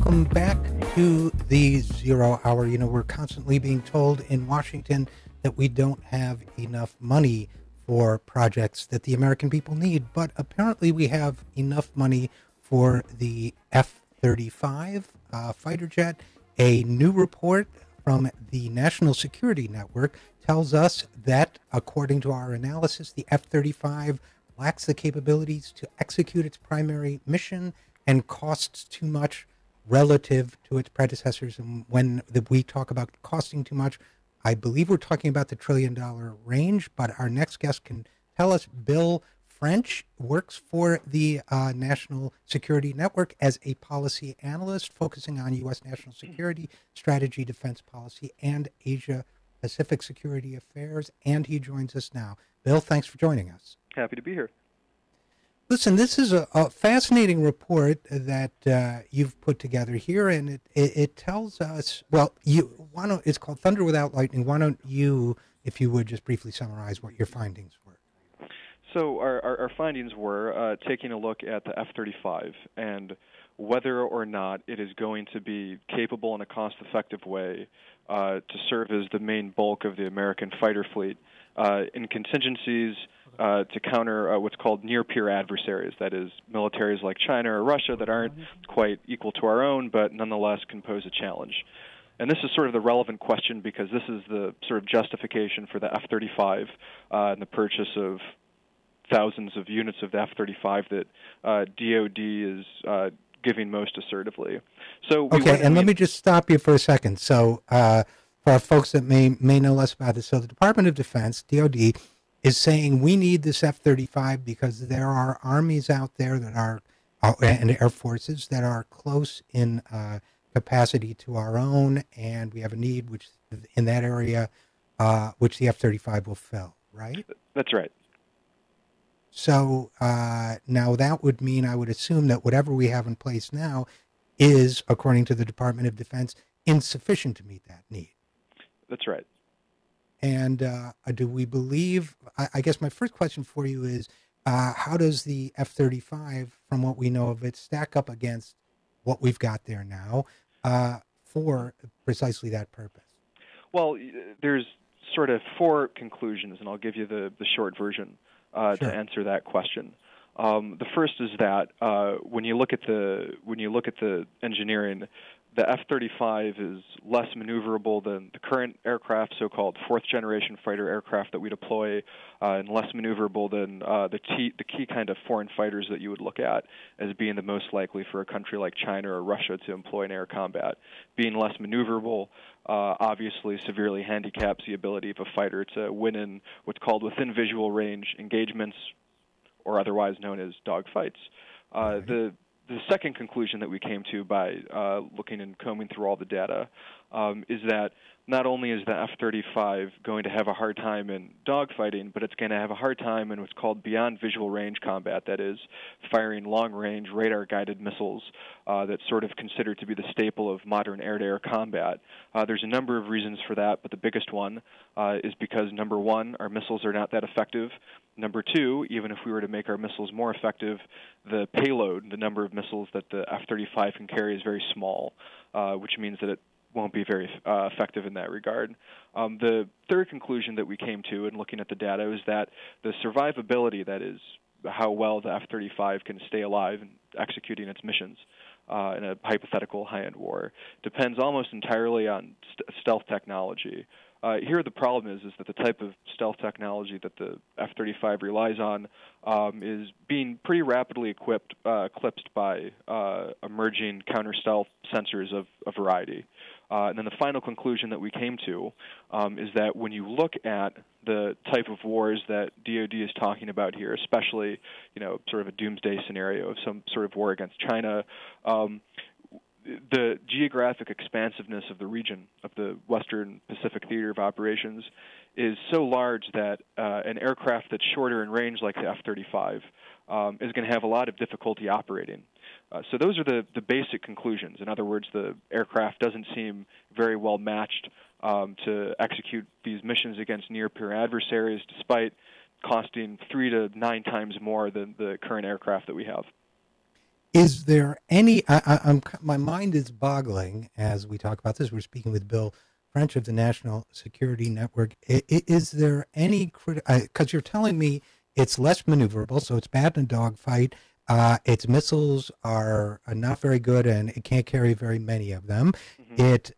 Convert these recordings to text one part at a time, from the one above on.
welcome back to the Zero Hour. You know, we're constantly being told in Washington that we don't have enough money for projects that the American people need, but apparently we have enough money for the F-35 fighter jet. A new report from the National Security Network tells us that, according to our analysis, the F-35 lacks the capabilities to execute its primary mission and costs too much relative to its predecessors. And when we talk about costing too much, I believe we're talking about the $1 trillion range, but our next guest can tell us. Bill French works for the National Security Network as a policy analyst focusing on U.S. national security, strategy, defense policy, and Asia-Pacific security affairs, and he joins us now. Bill, thanks for joining us. Happy to be here. Listen, this is a fascinating report that you've put together here, and it tells us, well, it's called Thunder Without Lightning. Why don't you, if you would, just briefly summarize what your findings were? So our findings were taking a look at the F-35 and whether or not it is going to be capable in a cost-effective way to serve as the main bulk of the American fighter fleet in contingencies to counter what's called near-peer adversaries, that is, militaries like China or Russia that aren't quite equal to our own, but nonetheless can pose a challenge. And this is sort of the relevant question because this is the sort of justification for the F-35 and the purchase of thousands of units of the F-35 that DoD is giving most assertively. So let me just stop you for a second. So for our folks that may know less about this, so the Department of Defense, DoD, is saying we need this F-35 because there are armies out there that are, and air forces that are close in capacity to our own, and we have a need which in that area, which the F-35 will fill, right? That's right. So now that would mean, I would assume, that whatever we have in place now is, according to the Department of Defense, insufficient to meet that need. That's right. And do we believe, I guess my first question for you is, how does the F-35, from what we know of it, stack up against what we've got there now for precisely that purpose? Well, there's sort of four conclusions, and I'll give you the short version Sure. to answer that question. The first is that when you look at the engineering, the F-35 is less maneuverable than the current aircraft, so-called fourth-generation fighter aircraft that we deploy, and less maneuverable than the key kind of foreign fighters that you would look at as being the most likely for a country like China or Russia to employ in air combat. Being less maneuverable obviously severely handicaps the ability of a fighter to win in what's called within visual range engagements, or otherwise known as dogfights. The second conclusion that we came to by looking and combing through all the data is that not only is the F-35 going to have a hard time in dogfighting, but it's going to have a hard time in what's called beyond visual range combat, that is, firing long-range radar-guided missiles that's sort of considered to be the staple of modern air-to-air combat. There's a number of reasons for that, but the biggest one is because, number one, our missiles are not that effective. Number two, even if we were to make our missiles more effective, the payload, the number of missiles that the F-35 can carry, is very small, which means that it won't be very effective in that regard. The third conclusion that we came to in looking at the data is that the survivability, that is, how well the F-35 can stay alive and executing its missions in a hypothetical high-end war, depends almost entirely on stealth technology. Here the problem is that the type of stealth technology that the F-35 relies on is being pretty rapidly eclipsed by emerging counter-stealth sensors of a variety. And then the final conclusion that we came to is that when you look at the type of wars that DoD is talking about here, especially, sort of a doomsday scenario of some sort of war against China, the geographic expansiveness of the region of the Western Pacific Theater of Operations is so large that an aircraft that's shorter in range, like the F-35, is going to have a lot of difficulty operating. So those are the basic conclusions. In other words, the aircraft doesn't seem very well matched to execute these missions against near-peer adversaries, despite costing 3 to 9 times more than the current aircraft that we have. Is there any? My mind is boggling as we talk about this. We're speaking with Bill French of the National Security Network. Is there any? Because you're telling me it's less maneuverable, so it's bad in a dogfight. Its missiles are not very good, and it can't carry very many of them. Hmm. It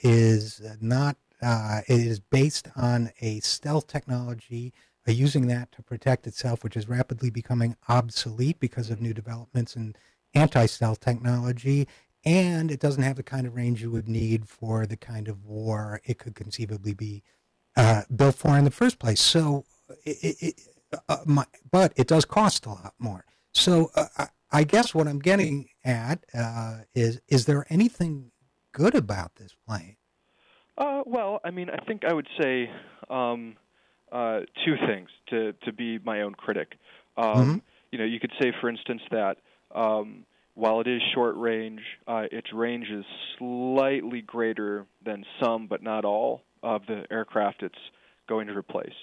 is not. It is based on a stealth technology, using that to protect itself, which is rapidly becoming obsolete because of Hmm. new developments in anti-stealth technology. And it doesn't have the kind of range you would need for the kind of war it could conceivably be built for in the first place. So, but it does cost a lot more. Hmm. So, I guess what I'm getting at is there anything good about this plane? Well, I mean, I think I would say two things to be my own critic. Mm-hmm. You could say, for instance, that while it is short range, its range is slightly greater than some, but not all, of the aircraft it's going to replace.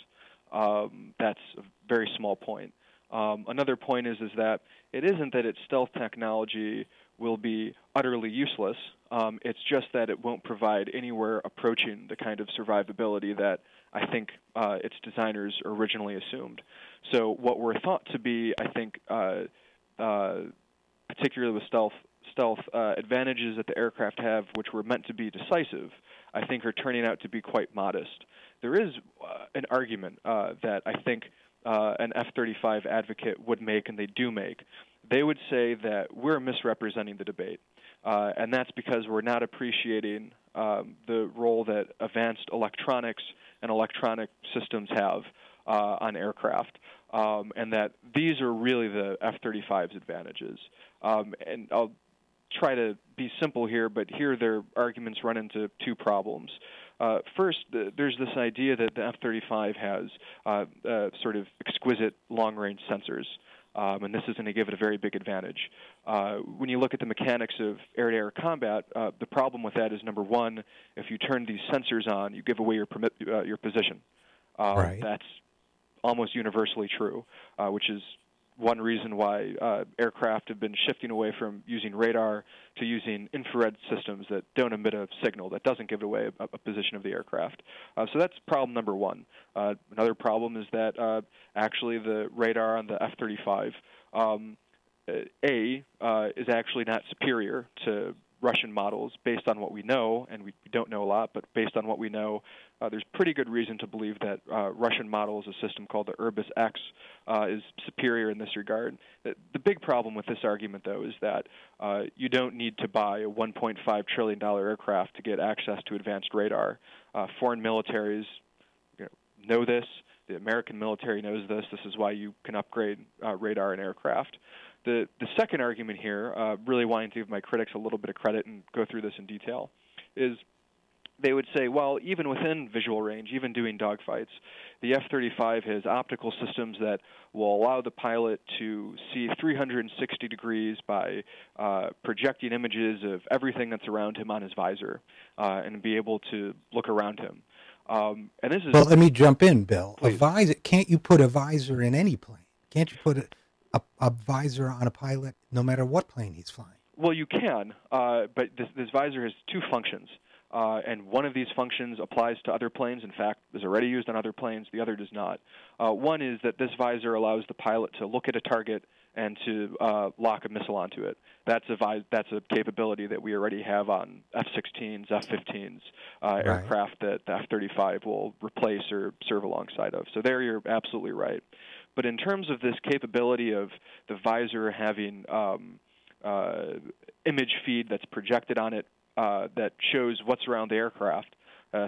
That's a very small point. Another point is that it isn't that its stealth technology will be utterly useless. It's just that it won't provide anywhere approaching the kind of survivability that I think its designers originally assumed. So what were thought to be, I think, particularly with stealth advantages that the aircraft have, which were meant to be decisive, I think are turning out to be quite modest. There is an argument that I think an F-35 advocate would make, and they do make. They would say that we're misrepresenting the debate, and that's because we're not appreciating the role that advanced electronics and electronic systems have on aircraft, and that these are really the F-35's advantages. And I'll try to be simple here, but here their arguments run into two problems. First, there's this idea that the F-35 has sort of exquisite long-range sensors, and this is going to give it a very big advantage. When you look at the mechanics of air-to-air combat, the problem with that is, number one, if you turn these sensors on, you give away your position. Right. That's almost universally true, which is one reason why aircraft have been shifting away from using radar to using infrared systems that don't emit a signal, that doesn't give away a position of the aircraft. So that's problem number one. Another problem is that actually the radar on the F-35 is actually not superior to Russian models based on what we know, and we don't know a lot, but based on what we know, there's pretty good reason to believe that Russian models, a system called the Urbis X, is superior in this regard. The big problem with this argument, though, is that you don't need to buy a $1.5 trillion aircraft to get access to advanced radar. Foreign militaries know this. The American military knows this. This is why you can upgrade radar and aircraft. The second argument here, really wanting to give my critics a little bit of credit and go through this in detail, is they would say, well, even within visual range, even doing dogfights, the F-35 has optical systems that will allow the pilot to see 360 degrees by projecting images of everything that's around him on his visor and be able to look around him. And this is... Well, let me jump in, Bill. A Please. visor, can't you put a visor in any plane? Can't you put a visor on a pilot no matter what plane he's flying? Well, you can, but this visor has two functions. And one of these functions applies to other planes. In fact, is already used on other planes. The other does not. One is that this visor allows the pilot to look at a target and to lock a missile onto it. That's a capability that we already have on F-16s, F-15s, Right. aircraft that the F-35 will replace or serve alongside of. So there you're absolutely right. But in terms of this capability of the visor having image feed that's projected on it that shows what's around the aircraft,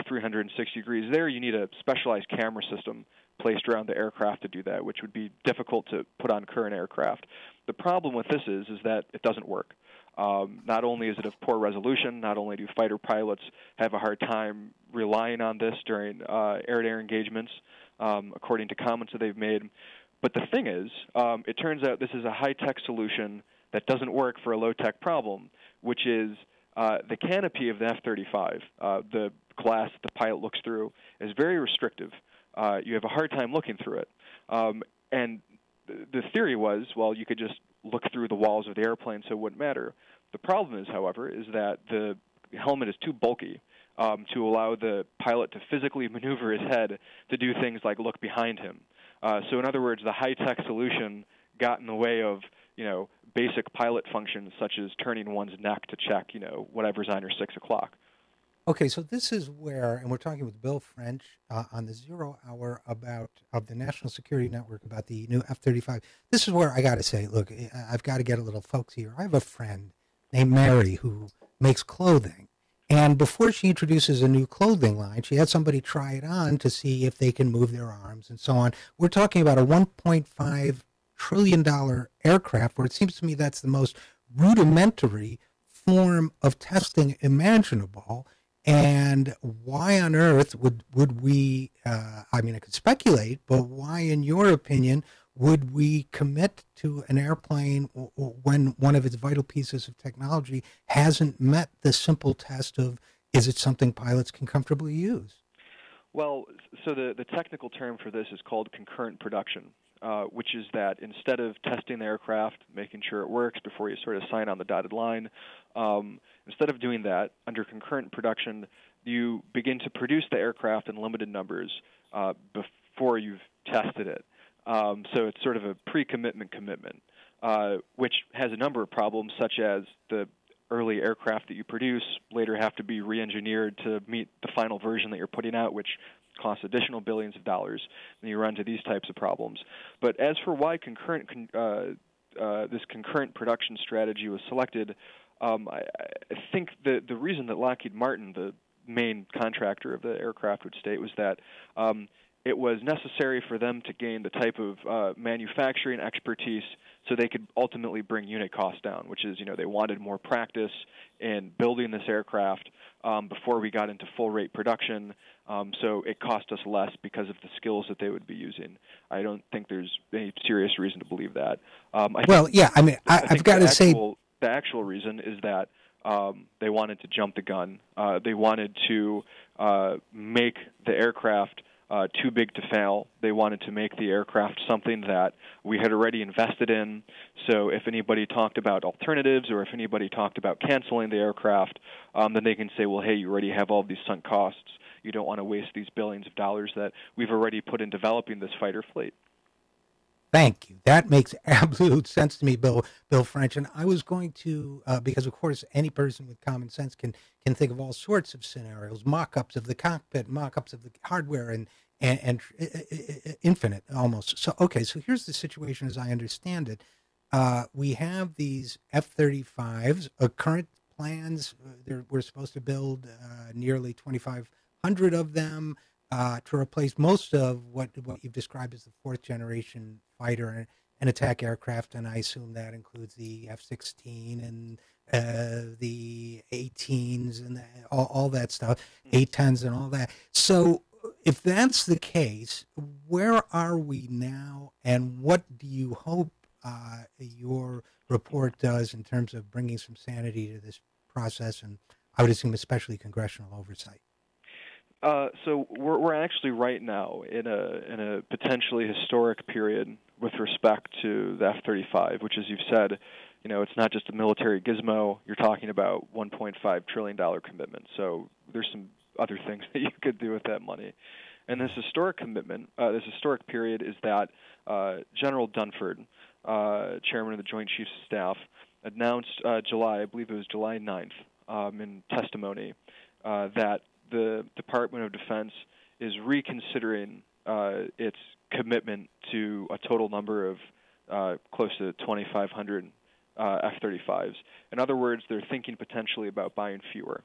360 degrees. There you need a specialized camera system placed around the aircraft to do that, which would be difficult to put on current aircraft. The problem with this is that it doesn't work. Not only is it of poor resolution, not only do fighter pilots have a hard time relying on this during air-to-air engagements, according to comments that they've made, but the thing is, it turns out this is a high-tech solution that doesn't work for a low-tech problem, which is the canopy of the F-35, the glass the pilot looks through, is very restrictive. You have a hard time looking through it. And the theory was, well, you could just look through the walls of the airplane, so it wouldn't matter. The problem is, however, is that the helmet is too bulky to allow the pilot to physically maneuver his head to do things like look behind him. So in other words, the high-tech solution got in the way of, basic pilot functions such as turning one's neck to check, whatever's on your 6 o'clock. Okay, so this is where, and we're talking with Bill French on the Zero Hour of the National Security Network about the new F-35. This is where I got to say, look, I've got to get a little folksy here. I have a friend named Mary who makes clothing. And before she introduces a new clothing line, she had somebody try it on to see if they can move their arms and so on. We're talking about a $1.5 trillion aircraft, where it seems to me that's the most rudimentary form of testing imaginable. And why on earth would we, I could speculate, but why, in your opinion, would we commit to an airplane when one of its vital pieces of technology hasn't met the simple test of, is it something pilots can comfortably use? Well, so the technical term for this is called concurrent production, which is that instead of testing the aircraft, making sure it works before you sort of sign on the dotted line, instead of doing that, under concurrent production, you begin to produce the aircraft in limited numbers before you've tested it. So it's sort of a pre-commitment commitment, which has a number of problems, such as the early aircraft that you produce later have to be re-engineered to meet the final version that you're putting out, which costs additional billions of dollars, and you run into these types of problems. But as for why this concurrent production strategy was selected, I think the reason that Lockheed Martin, the main contractor of the aircraft, would state was that it was necessary for them to gain the type of manufacturing expertise so they could ultimately bring unit costs down, which is, they wanted more practice in building this aircraft before we got into full-rate production, so it cost us less because of the skills that they would be using. I don't think there's any serious reason to believe that. I've got to say, the actual reason is that they wanted to jump the gun. They wanted to make the aircraft too big to fail. They wanted to make the aircraft something that we had already invested in. So if anybody talked about alternatives, or if anybody talked about canceling the aircraft, then they can say, well, hey, you already have all these sunk costs. You don't want to waste these billions of dollars that we've already put in developing this fighter fleet. Thank you. That makes absolute sense to me, Bill French. And I was going to, because of course any person with common sense can think of all sorts of scenarios, mock-ups of the cockpit, mock-ups of the hardware, and infinite almost. So, okay, so here's the situation as I understand it. We have these F-35s, current plans. We're supposed to build nearly 2,500 of them to replace most of what you've described as the fourth generation fighter and attack aircraft, and I assume that includes the F-16 and the A-10s and all that stuff, A-10s and all that. So if that's the case, where are we now, and what do you hope your report does in terms of bringing some sanity to this process, and I would assume especially congressional oversight? So we're actually right now in a potentially historic period with respect to the F-35, which, as you've said, it's not just a military gizmo. You're talking about $1.5 trillion commitment. So there's some other things that you could do with that money. And this historic commitment, this historic period, is that General Dunford, chairman of the Joint Chiefs of Staff, announced I believe it was July 9th, in testimony, that the Department of Defense is reconsidering its commitment to a total number of close to 2,500 F-35s. In other words, they're thinking potentially about buying fewer.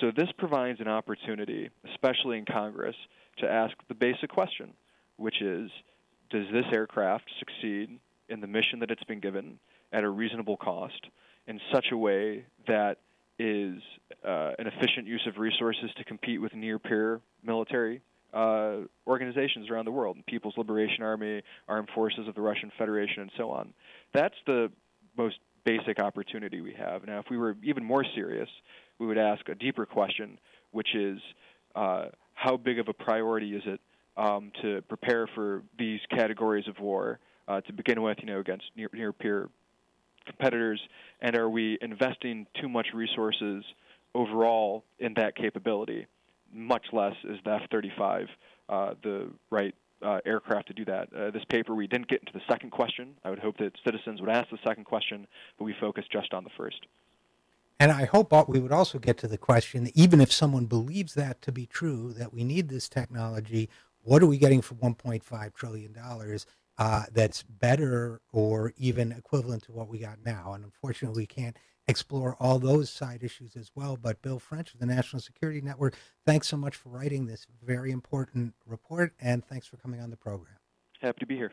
So this provides an opportunity, especially in Congress, to ask the basic question, which is, does this aircraft succeed in the mission that it's been given at a reasonable cost in such a way that is an efficient use of resources to compete with near-peer military organizations around the world, People's Liberation Army, Armed Forces of the Russian Federation, and so on. That's the most basic opportunity we have. Now, if we were even more serious, we would ask a deeper question, which is how big of a priority is it to prepare for these categories of war to begin with, against near-peer competitors, and are we investing too much resources overall in that capability? Much less is the F-35 the right aircraft to do that. This paper, we didn't get into the second question. I would hope that citizens would ask the second question, but we focused just on the first. And I hope we would also get to the question, even if someone believes that to be true, that we need this technology, what are we getting for $1.5 trillion that's better or even equivalent to what we got now? And unfortunately, we can't explore all those side issues as well. But Bill French of the National Security Network, thanks so much for writing this very important report, and thanks for coming on the program. Happy to be here.